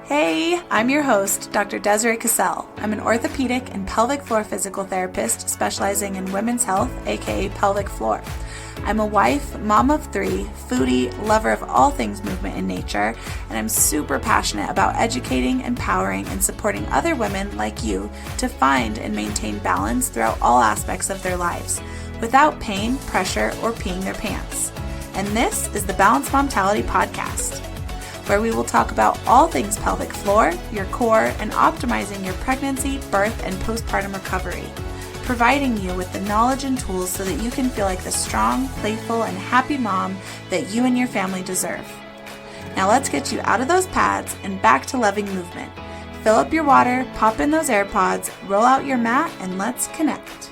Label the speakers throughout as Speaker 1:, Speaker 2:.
Speaker 1: Hey, I'm your host, Dr. Desiree Cassell. I'm an orthopedic and pelvic floor physical therapist specializing in women's health, aka pelvic floor. I'm a wife, mom of 3, foodie, lover of all things movement and nature, and I'm super passionate about educating, empowering, and supporting other women like you to find and maintain balance throughout all aspects of their lives, without pain, pressure, or peeing their pants. And this is the Balanced Momtality Podcast, where we will talk about all things pelvic floor, your core, and optimizing your pregnancy, birth, and postpartum recovery, providing you with the knowledge and tools so that you can feel like the strong, playful, and happy mom that you and your family deserve. Now let's get you out of those pads and back to loving movement. Fill up your water, pop in those AirPods, roll out your mat, and let's connect.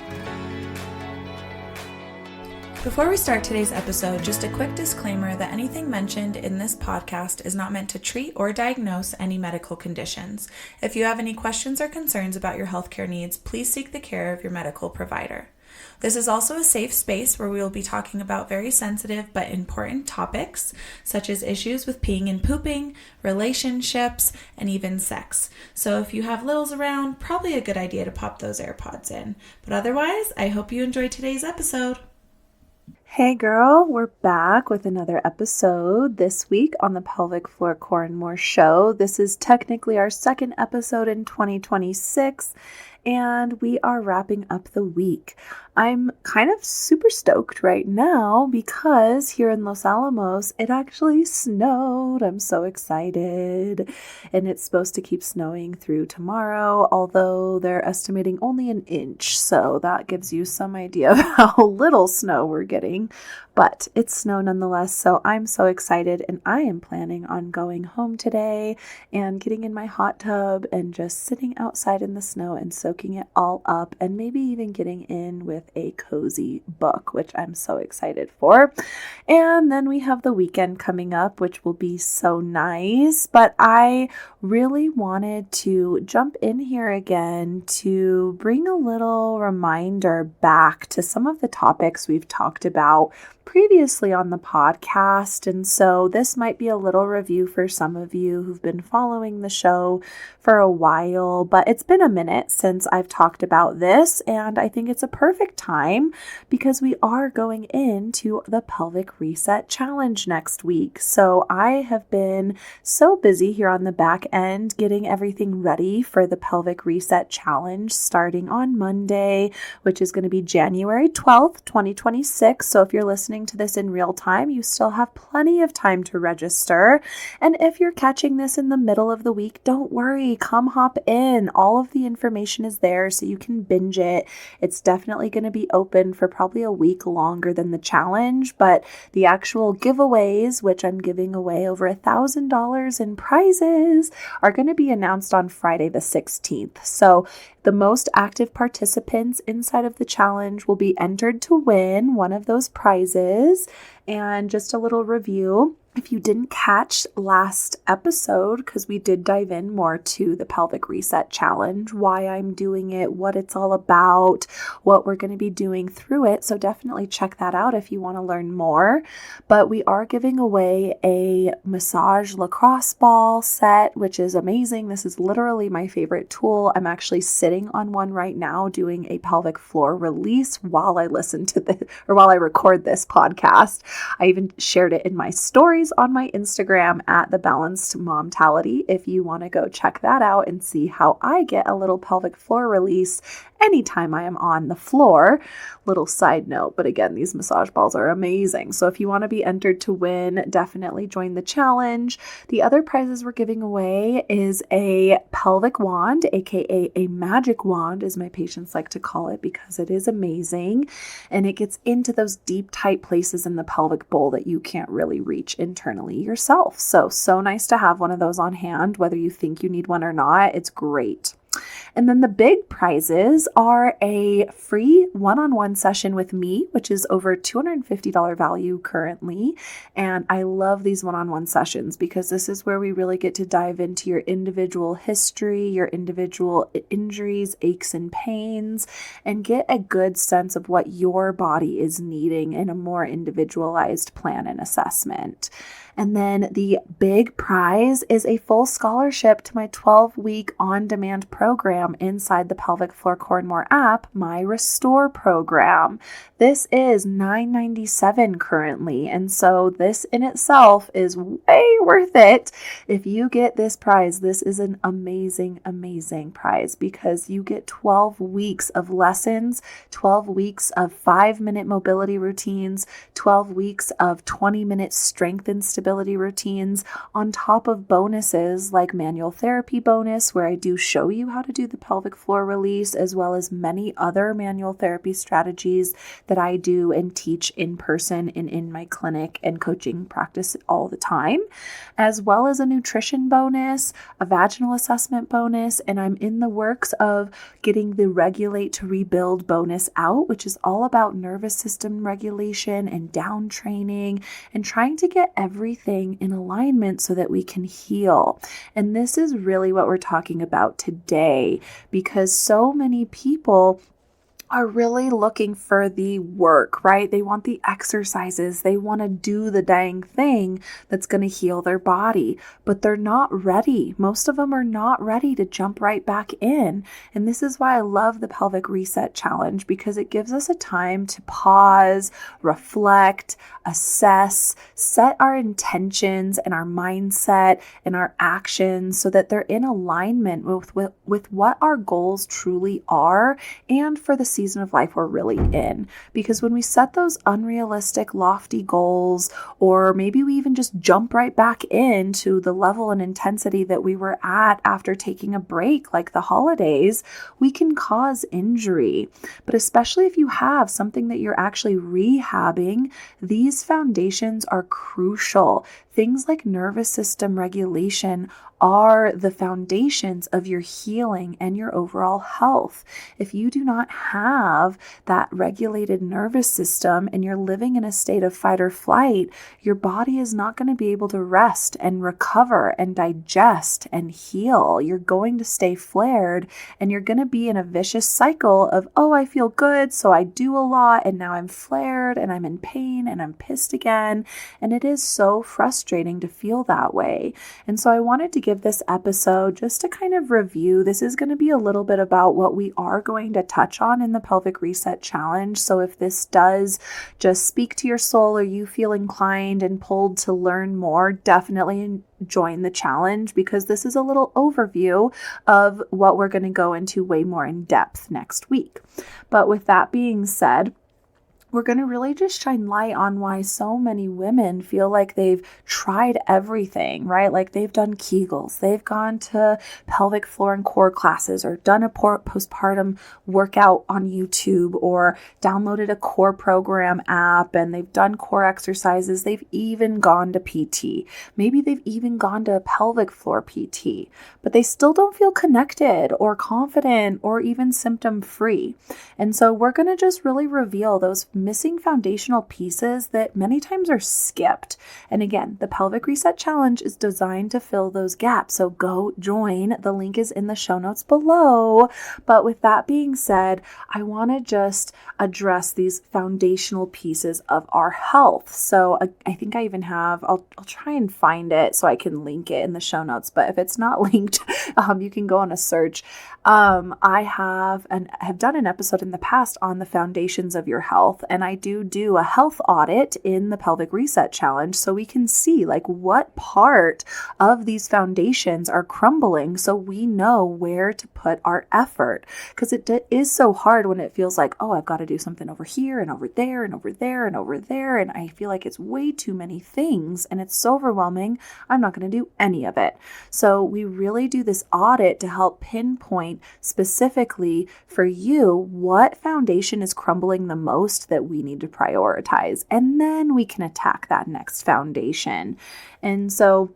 Speaker 1: Before we start today's episode, just a quick disclaimer that anything mentioned in this podcast is not meant to treat or diagnose any medical conditions. If you have any questions or concerns about your healthcare needs, please seek the care of your medical provider. This is also a safe space where we will be talking about very sensitive but important topics, such as issues with peeing and pooping, relationships, and even sex. So if you have littles around, probably a good idea to pop those AirPods in. But otherwise, I hope you enjoyed today's episode. Hey girl, we're back with another episode this week on the Pelvic Floor Core and More show. This is technically our second episode in 2026, and we are wrapping up the week. I'm kind of super stoked right now because here in Los Alamos, it actually snowed. I'm so excited. And it's supposed to keep snowing through tomorrow, although they're estimating only an inch. So that gives you some idea of how little snow we're getting. But it's snow nonetheless, so I'm so excited, and I am planning on going home today and getting in my hot tub and just sitting outside in the snow and soaking it all up, and maybe even getting in with a cozy book, which I'm so excited for. And then we have the weekend coming up, which will be so nice, but I really wanted to jump in here again to bring a little reminder back to some of the topics we've talked about previously on the podcast. And so this might be a little review for some of you who've been following the show for a while, but it's been a minute since I've talked about this, and I think it's a perfect time because we are going into the Pelvic Reset Challenge next week. So I have been so busy here on the back end getting everything ready for the Pelvic Reset Challenge starting on Monday, which is going to be January 12th, 2026. So if you're listening to this in real time, you still have plenty of time to register. And if you're catching this in the middle of the week, don't worry, come hop in. All of the information is there so you can binge it. It's definitely going to be open for probably a week longer than the challenge, but the actual giveaways, which I'm giving away over $1,000 in prizes, are going to be announced on Friday the 16th. So the most active participants inside of the challenge will be entered to win one of those prizes. And just a little review, if you didn't catch last episode, because we did dive in more to the Pelvic Reset Challenge, why I'm doing it, what it's all about, what we're going to be doing through it. So definitely check that out if you want to learn more. But we are giving away a massage lacrosse ball set, which is amazing. This is literally my favorite tool. I'm actually sitting on one right now doing a pelvic floor release while I listen to while I record this podcast. I even shared it in my stories on my Instagram at the Balanced Momtality if you want to go check that out and see how I get a little pelvic floor release anytime I am on the floor. Little side note, but again, these massage balls are amazing. So if you want to be entered to win, definitely join the challenge. The other prizes we're giving away is a pelvic wand, aka a magic wand, as my patients like to call it, because it is amazing. And it gets into those deep, tight places in the pelvic bowl that you can't really reach internally yourself. So nice to have one of those on hand, whether you think you need one or not. It's great. And then the big prizes are a free one-on-one session with me, which is over $250 value currently. And I love these one-on-one sessions because this is where we really get to dive into your individual history, your individual injuries, aches, and pains, and get a good sense of what your body is needing in a more individualized plan and assessment. And then the big prize is a full scholarship to my 12-week on-demand program inside the Pelvic Floor Core and More app, my Restore program. This is $9.97 currently, and so this in itself is way worth it. If you get this prize, this is an amazing, amazing prize because you get 12 weeks of lessons, 12 weeks of 5-minute mobility routines, 12 weeks of 20-minute strength and stability routines, on top of bonuses like manual therapy bonus, where I do show you how to do the pelvic floor release, as well as many other manual therapy strategies that I do and teach in person and in my clinic and coaching practice all the time, as well as a nutrition bonus, a vaginal assessment bonus, and I'm in the works of getting the Regulate to Rebuild bonus out, which is all about nervous system regulation and down training and trying to get everything in alignment so that we can heal. And this is really what we're talking about today, because so many people are really looking for the work, right? They want the exercises. They want to do the dang thing that's going to heal their body, but they're not ready. Most of them are not ready to jump right back in. And this is why I love the Pelvic Reset Challenge, because it gives us a time to pause, reflect, assess, set our intentions and our mindset and our actions so that they're in alignment with what our goals truly are and for the season of life we're really in. Because when we set those unrealistic, lofty goals, or maybe we even just jump right back into the level and intensity that we were at after taking a break, like the holidays, we can cause injury. But especially if you have something that you're actually rehabbing, these foundations are crucial. Things like nervous system regulation are the foundations of your healing and your overall health. If you do not have that regulated nervous system and you're living in a state of fight or flight, your body is not going to be able to rest and recover and digest and heal. You're going to stay flared and you're going to be in a vicious cycle of, oh, I feel good, so I do a lot, and now I'm flared and I'm in pain and I'm pissed again. And it is so frustrating to feel that way. And so I wanted to give this episode just to kind of review. This is going to be a little bit about what we are going to touch on in the Pelvic Reset Challenge. So if this does just speak to your soul or you feel inclined and pulled to learn more, definitely join the challenge, because this is a little overview of what we're going to go into way more in depth next week. But with that being said, we're going to really just shine light on why so many women feel like they've tried everything, right? Like they've done kegels, they've gone to pelvic floor and core classes, or done a postpartum workout on YouTube, or downloaded a core program app, and they've done core exercises. They've even gone to PT. Maybe they've even gone to a pelvic floor PT, but they still don't feel connected or confident or even symptom free. And so we're going to just really reveal those missing foundational pieces that many times are skipped. And again, the Pelvic Reset Challenge is designed to fill those gaps. So go join. The link is in the show notes below. But with that being said, I want to just address these foundational pieces of our health. So I think I even have, I'll try and find it so I can link it in the show notes. But if it's not linked, you can go on a search. I have done an episode in the past on the foundations of your health. And I do a health audit in the Pelvic Reset Challenge so we can see like what part of these foundations are crumbling so we know where to put our effort. Because it is so hard when it feels like, oh, I've got to do something over here and over there and over there and over there. And I feel like it's way too many things and it's so overwhelming. I'm not going to do any of it. So we really do this audit to help pinpoint specifically for you what foundation is crumbling the most that we need to prioritize. And then we can attack that next foundation. And so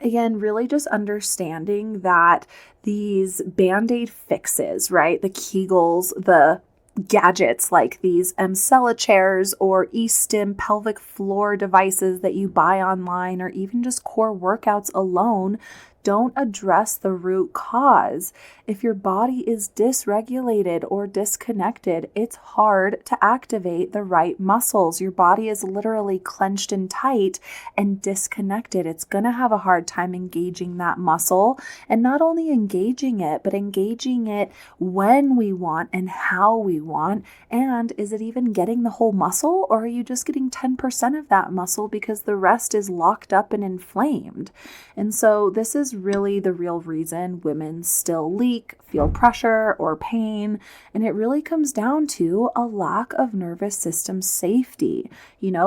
Speaker 1: again, really just understanding that these Band-Aid fixes, right? The kegels, the gadgets like these Emcella chairs or eStim pelvic floor devices that you buy online, or even just core workouts alone, don't address the root cause. If your body is dysregulated or disconnected, it's hard to activate the right muscles. Your body is literally clenched and tight and disconnected. It's going to have a hard time engaging that muscle, and not only engaging it, but engaging it when we want and how we want. And is it even getting the whole muscle, or are you just getting 10% of that muscle because the rest is locked up and inflamed? And so this is really the real reason women still leak, feel pressure or pain. And it really comes down to a lack of nervous system safety.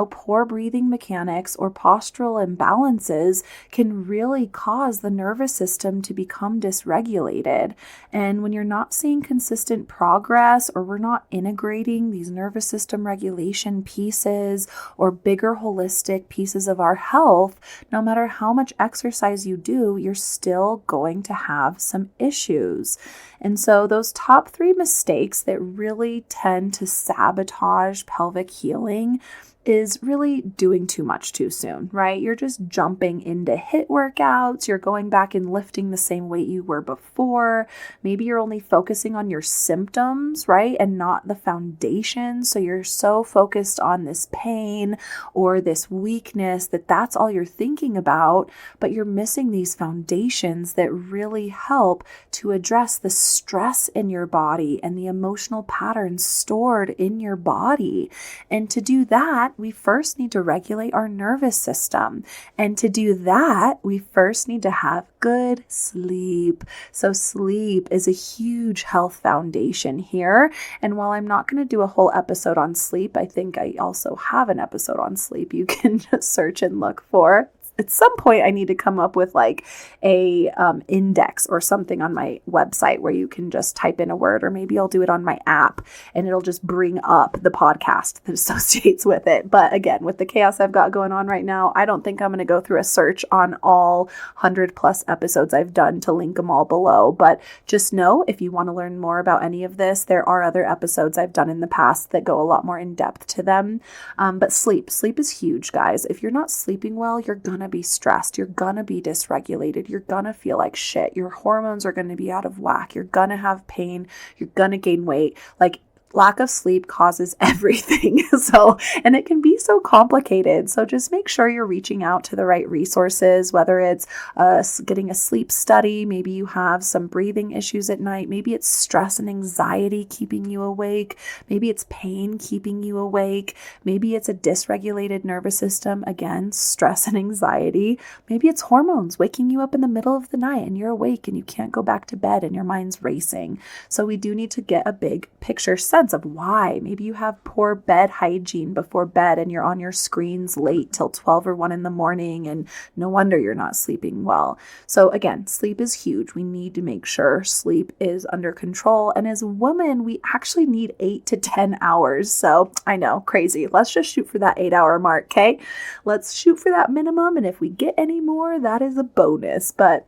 Speaker 1: Poor breathing mechanics or postural imbalances can really cause the nervous system to become dysregulated. And when you're not seeing consistent progress, or we're not integrating these nervous system regulation pieces or bigger holistic pieces of our health, no matter how much exercise you do, you're still going to have some issues. And so those top 3 mistakes that really tend to sabotage pelvic healing is really doing too much too soon, right? You're just jumping into HIIT workouts. You're going back and lifting the same weight you were before. Maybe you're only focusing on your symptoms, right? And not the foundation. So you're so focused on this pain or this weakness that's all you're thinking about, but you're missing these foundations that really help to address the stress in your body and the emotional patterns stored in your body. And to do that, we first need to regulate our nervous system. And to do that, we first need to have good sleep. So sleep is a huge health foundation here. And while I'm not going to do a whole episode on sleep, I think I also have an episode on sleep you can just search and look for. At some point, I need to come up with like a index or something on my website where you can just type in a word, or maybe I'll do it on my app and it'll just bring up the podcast that associates with it. But again, with the chaos I've got going on right now, I don't think I'm going to go through a search on all 100+ episodes I've done to link them all below. But just know, if you want to learn more about any of this, there are other episodes I've done in the past that go a lot more in depth to them. But sleep is huge, guys. If you're not sleeping well, you're going to be stressed. You're going to be dysregulated. You're going to feel like shit. Your hormones are going to be out of whack. You're going to have pain. You're going to gain weight. Like, lack of sleep causes everything. And it can be so complicated. So just make sure you're reaching out to the right resources, whether it's getting a sleep study. Maybe you have some breathing issues at night. Maybe it's stress and anxiety keeping you awake. Maybe it's pain keeping you awake. Maybe it's a dysregulated nervous system. Again, stress and anxiety. Maybe it's hormones waking you up in the middle of the night and you're awake and you can't go back to bed and your mind's racing. So we do need to get a big picture sense of why. Maybe you have poor bed hygiene before bed and you're on your screens late till 12 or 1 in the morning, and no wonder you're not sleeping well. So again, sleep is huge. We need to make sure sleep is under control. And as women, we actually need 8 to 10 hours. So I know, crazy. Let's just shoot for that 8-hour mark, okay? Let's shoot for that minimum. And if we get any more, that is a bonus. But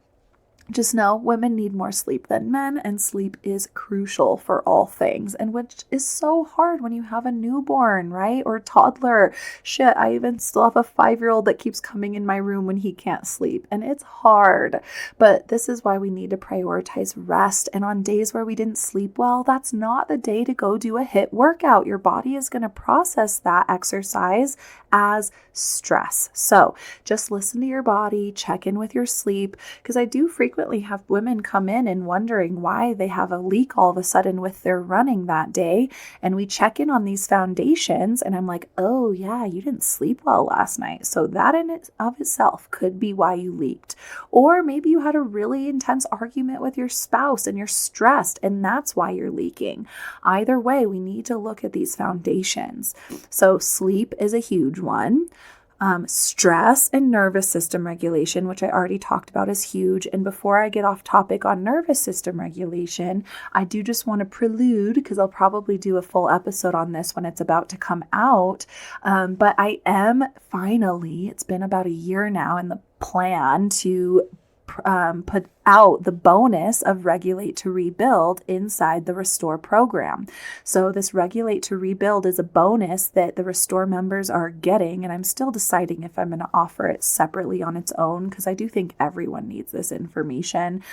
Speaker 1: just know women need more sleep than men, and sleep is crucial for all things, and which is so hard when you have a newborn, right? Or toddler. Shit, I even still have a 5-year-old that keeps coming in my room when he can't sleep, and it's hard. But this is why we need to prioritize rest. And on days where we didn't sleep well, that's not the day to go do a HIIT workout. Your body is going to process that exercise as stress. So just listen to your body, check in with your sleep, because I do frequently have women come in and wondering why they have a leak all of a sudden with their running that day. And we check in on these foundations and I'm like, oh yeah, you didn't sleep well last night. So that in it of itself could be why you leaked. Or maybe you had a really intense argument with your spouse and you're stressed and that's why you're leaking. Either way, we need to look at these foundations. So sleep is a huge one. Stress and nervous system regulation, which I already talked about, is huge. And before I get off topic on nervous system regulation, I do just want to prelude, because I'll probably do a full episode on this when it's about to come out. But I am finally, it's been about a year now in the plan to put out the bonus of Regulate to Rebuild inside the Restore program. So this Regulate to Rebuild is a bonus that the Restore members are getting, and I'm still deciding if I'm going to offer it separately on its own because I do think everyone needs this information.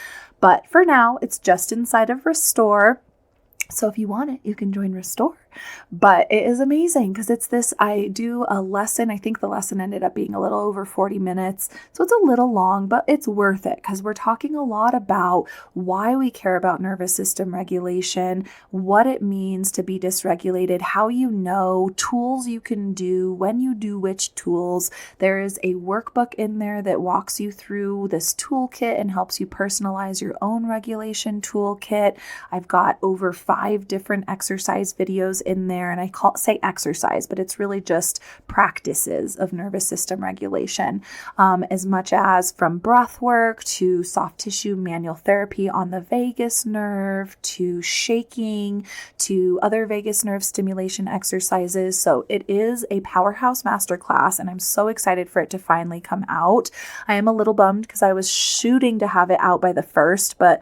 Speaker 1: But for now, it's just inside of Restore. So if you want it, you can join Restore. But it is amazing because it's this, I do a lesson. I think the lesson ended up being a little over 40 minutes. So it's a little long, but it's worth it because we're talking a lot about why we care about nervous system regulation, what it means to be dysregulated, how you know, tools you can do, when you do which tools. There is a workbook in there that walks you through this toolkit and helps you personalize your own regulation toolkit. I've got over 5 different exercise videos in there, and I say exercise, but it's really just practices of nervous system regulation, as much as from breath work to soft tissue manual therapy on the vagus nerve to shaking to other vagus nerve stimulation exercises. So it is a powerhouse masterclass, and I'm so excited for it to finally come out. I am a little bummed because I was shooting to have it out by the 1st, but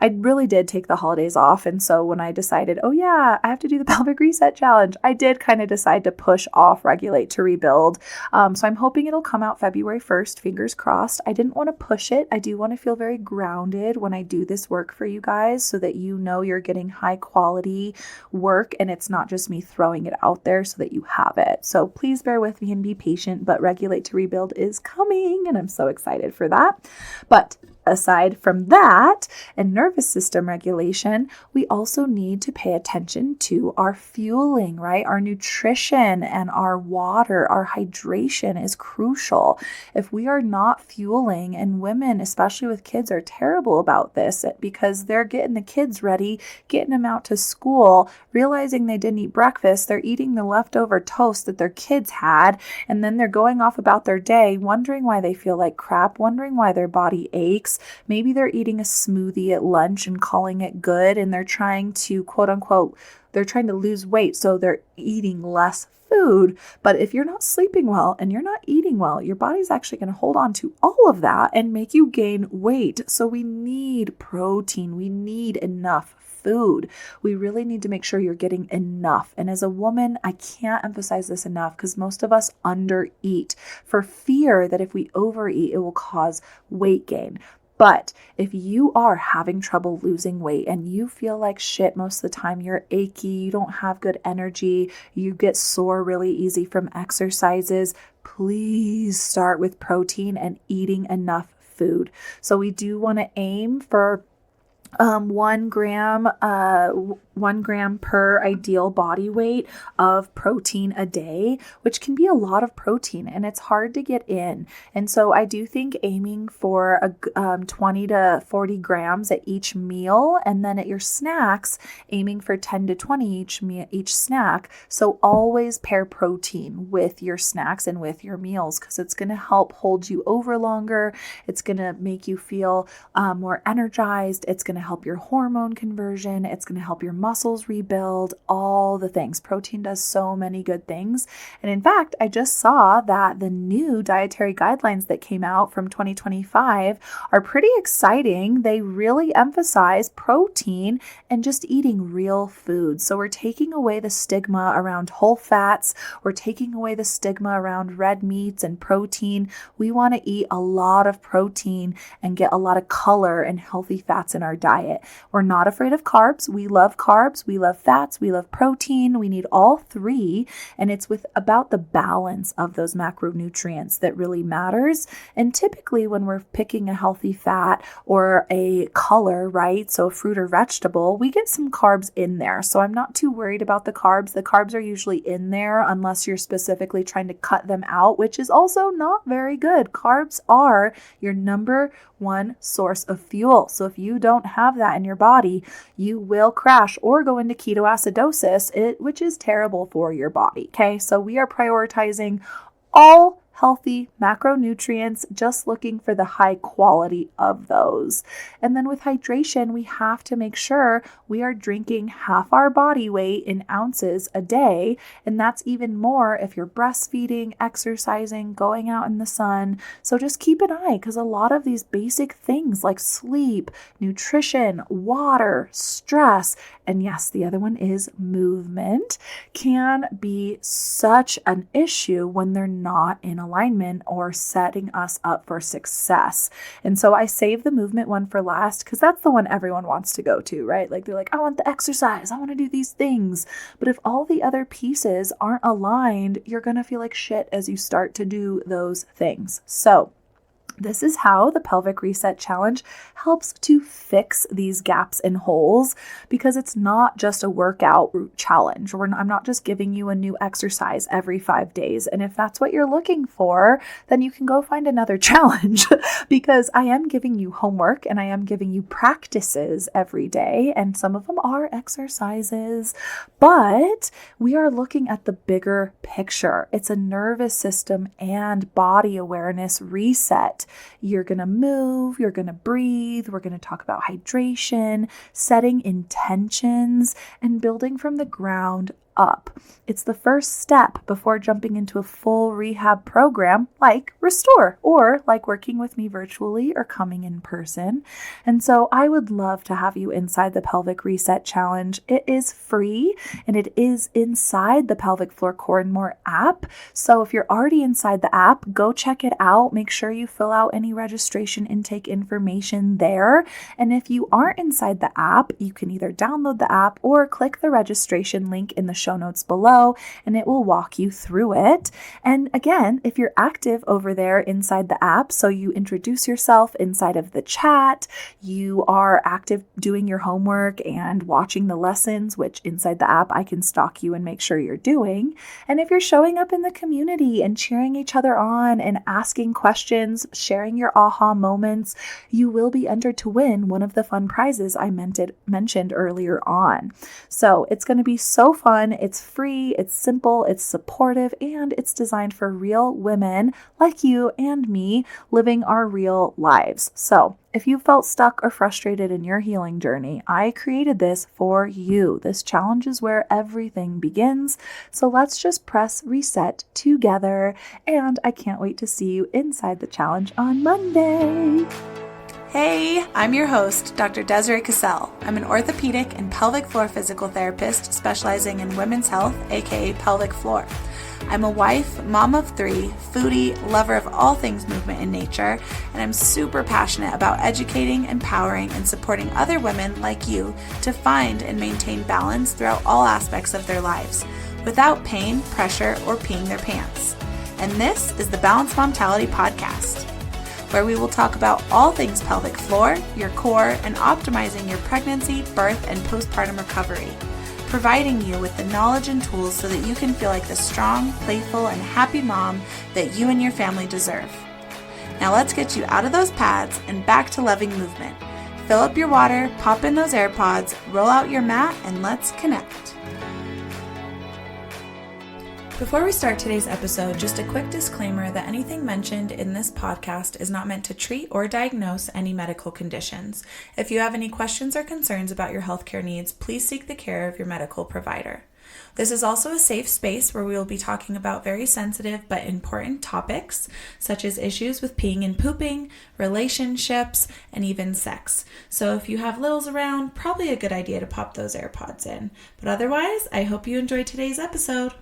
Speaker 1: I really did take the holidays off. And so when I decided, oh yeah, I have to do the pelvic reset challenge, I did kind of decide to push off Regulate to Rebuild. So I'm hoping it'll come out February 1st, fingers crossed. I didn't want to push it. I do want to feel very grounded when I do this work for you guys so that you know you're getting high quality work and it's not just me throwing it out there so that you have it. So please bear with me and be patient, but Regulate to Rebuild is coming and I'm so excited for that. But aside from that and nervous system regulation, we also need to pay attention to our fueling, right? Our nutrition and our water, our hydration is crucial. If we are not fueling, and women, especially with kids, are terrible about this because they're getting the kids ready, getting them out to school, realizing they didn't eat breakfast, they're eating the leftover toast that their kids had, and then they're going off about their day, wondering why they feel like crap, wondering why their body aches. Maybe they're eating a smoothie at lunch and calling it good, and they're trying to quote unquote, they're trying to lose weight, so they're eating less food. But if you're not sleeping well and you're not eating well, your body's actually going to hold on to all of that and make you gain weight. So we need protein. We need enough food. We really need to make sure you're getting enough. And as a woman, I can't emphasize this enough because most of us undereat for fear that if we overeat, it will cause weight gain. But if you are having trouble losing weight and you feel like shit most of the time, you're achy, you don't have good energy, you get sore really easy from exercises, please start with protein and eating enough food. So we do want to aim for 1 gram per ideal body weight of protein a day, which can be a lot of protein and it's hard to get in. And so I do think aiming for 20 to 40 grams at each meal, and then at your snacks, aiming for 10 to 20 each snack. So always pair protein with your snacks and with your meals because it's going to help hold you over longer. It's going to make you feel more energized. It's going to help your hormone conversion. It's going to help your muscles rebuild, all the things. Protein does so many good things. And in fact, I just saw that the new dietary guidelines that came out from 2025 are pretty exciting. They really emphasize protein and just eating real food. So we're taking away the stigma around whole fats. We're taking away the stigma around red meats and protein. We want to eat a lot of protein and get a lot of color and healthy fats in our diet. We're not afraid of carbs. We love carbs. We love fats. We love protein. We need all 3. And it's about the balance of those macronutrients that really matters. And typically when we're picking a healthy fat or a color, right? So fruit or vegetable, we get some carbs in there. So I'm not too worried about the carbs. The carbs are usually in there unless you're specifically trying to cut them out, which is also not very good. Carbs are your number 1 source of fuel. So if you don't have that in your body, you will crash or go into ketoacidosis, which is terrible for your body. Okay. So we are prioritizing all healthy macronutrients, just looking for the high quality of those. And then with hydration, we have to make sure we are drinking half our body weight in ounces a day. And that's even more if you're breastfeeding, exercising, going out in the sun. So just keep an eye, because a lot of these basic things like sleep, nutrition, water, stress, and yes, the other one is movement, can be such an issue when they're not in alignment or setting us up for success. And so I save the movement one for last, because that's the one everyone wants to go to, right? Like they're like, I want the exercise, I want to do these things. But if all the other pieces aren't aligned, you're going to feel like shit as you start to do those things. So this is how the Pelvic Reset Challenge helps to fix these gaps and holes, because it's not just a workout challenge. I'm not just giving you a new exercise every 5 days. And if that's what you're looking for, then you can go find another challenge, because I am giving you homework and I am giving you practices every day. And some of them are exercises, but we are looking at the bigger picture. It's a nervous system and body awareness reset. You're going to move, you're going to breathe, we're going to talk about hydration, setting intentions, and building from the ground up. It's the first step before jumping into a full rehab program like Restore, or like working with me virtually or coming in person. And so I would love to have you inside the Pelvic Reset Challenge. It is free and it is inside the Pelvic Floor Core and More app. So if you're already inside the app, go check it out. Make sure you fill out any registration intake information there. And if you aren't inside the app, you can either download the app or click the registration link in the show notes below, and it will walk you through it. And again, if you're active over there inside the app, so you introduce yourself inside of the chat, you are active doing your homework and watching the lessons, which inside the app I can stalk you and make sure you're doing. And if you're showing up in the community and cheering each other on and asking questions, sharing your aha moments, you will be entered to win one of the fun prizes I mentioned earlier on. So it's going to be so fun. It's free, it's simple, it's supportive, and it's designed for real women like you and me living our real lives. So if you felt stuck or frustrated in your healing journey, I created this for you. This challenge is where everything begins. So let's just press reset together. And I can't wait to see you inside the challenge on Monday. Hey, I'm your host, Dr. Desiree Cassell. I'm an orthopedic and pelvic floor physical therapist specializing in women's health, aka pelvic floor. I'm a wife, mom of 3, foodie, lover of all things movement and nature, and I'm super passionate about educating, empowering, and supporting other women like you to find and maintain balance throughout all aspects of their lives, without pain, pressure, or peeing their pants. And this is the Balanced Momtality Podcast, where we will talk about all things pelvic floor, your core, and optimizing your pregnancy, birth, and postpartum recovery, providing you with the knowledge and tools so that you can feel like the strong, playful, and happy mom that you and your family deserve. Now let's get you out of those pads and back to loving movement. Fill up your water, pop in those AirPods, roll out your mat, and let's connect. Before we start today's episode, just a quick disclaimer that anything mentioned in this podcast is not meant to treat or diagnose any medical conditions. If you have any questions or concerns about your healthcare needs, please seek the care of your medical provider. This is also a safe space where we will be talking about very sensitive but important topics, such as issues with peeing and pooping, relationships, and even sex. So if you have littles around, probably a good idea to pop those AirPods in. But otherwise, I hope you enjoyed today's episode.